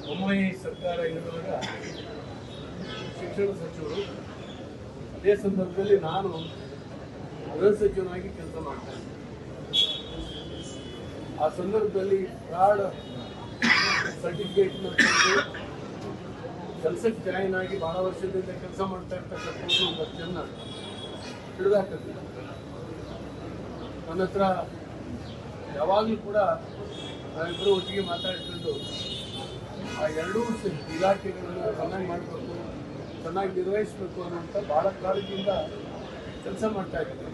ಬೊಮ್ಮಾಯಿ ಸರ್ಕಾರ ಇರುವಾಗ ಶಿಕ್ಷಣ ಸಚಿವರು, ಅದೇ ಸಂದರ್ಭದಲ್ಲಿ ನಾನು ಗೃಹ ಸಚಿವನಾಗಿ ಕೆಲಸ ಮಾಡ್ತೇನೆ. ಆ ಸಂದರ್ಭದಲ್ಲಿ ಫ್ರಾಡ್ ಸರ್ಟಿಫಿಕೇಟ್ನ ಕೆಲಸಕ್ಕೆ ಜಾಯಿನ್ ಆಗಿ ಬಹಳ ವರ್ಷದಿಂದ ಕೆಲಸ ಮಾಡ್ತಾ ಇರ್ತಕ್ಕಂಥದ್ದು ಒಂದು ಜನ ಹಿಡಿದಾಕಿದ್ರು. ನನ್ನ ಹತ್ರ ಯಾವಾಗಲೂ ಕೂಡ ನಾವಿಬ್ಬರು ಒಟ್ಟಿಗೆ ಮಾತಾಡ್ಕೊಂಡು ಆ ಎರಡೂ ಇಲಾಖೆಗಳನ್ನು ಚೆನ್ನಾಗಿ ಮಾಡಬೇಕು, ಚೆನ್ನಾಗಿ ನಿರ್ವಹಿಸಬೇಕು ಅನ್ನೋಂಥ ಭಾಳ ಕಾಳಜಿಯಿಂದ ಕೆಲಸ ಮಾಡ್ತಾ ಇದ್ದೀವಿ.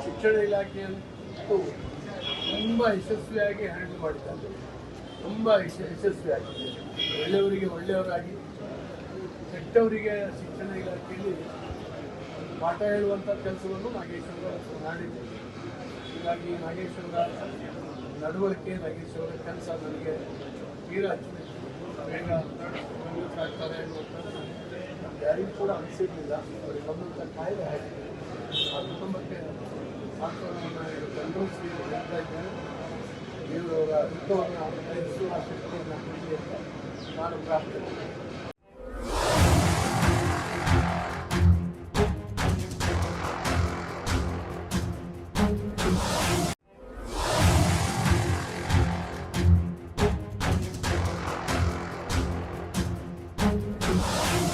ಶಿಕ್ಷಣ ಇಲಾಖೆಯಂತೂ ತುಂಬ ಯಶಸ್ವಿಯಾಗಿ ಹ್ಯಾಂಡಲ್ ಮಾಡಿದ್ದಾರೆ, ತುಂಬ ಯಶಸ್ವಿಯಾಗಿ. ಒಳ್ಳೆಯವರಿಗೆ ಒಳ್ಳೆಯವರಾಗಿ, ಕೆಟ್ಟವರಿಗೆ ಶಿಕ್ಷಣ ಇಲಾಖೆಯಲ್ಲಿ ಪಾಠ ಹೇಳುವಂಥ ಕೆಲಸವನ್ನು ನಾಗೇಶ್ವರ ಮಾಡಿದ್ದೀವಿ. ಹೀಗಾಗಿ ನಾಗೇಶ್ವರ ನಡವಳಿಕೆ, ನಾಗೇಶ್ವರ ಕೆಲಸ ನನಗೆ ತೀರಾ ಬೇಗ ಆಗ್ತಾರೆ ಅನ್ನುವಂಥದ್ದು ಯಾರಿಗೂ ಕೂಡ ಅನಿಸಿರಲಿಲ್ಲ. ಅವರಿಗೆ ಬಂದಂಥ ಕಾಯಿಲೆ ಆಗಿದೆ. ಆ ಕುಟುಂಬಕ್ಕೆ ಸಾಂತ್ವನವನ್ನು ಗಂಡೋಸಿ ಹೇಳ್ತಾ ಇದ್ದೇನೆ. ದೇವರವರ ದುಃಖವನ್ನು ಆನಂದಿಸುವ ಶಕ್ತಿಯನ್ನು ಕೊಡಲಿ ಅಂತ ನಾನು ಪ್ರಾರ್ಥನೆ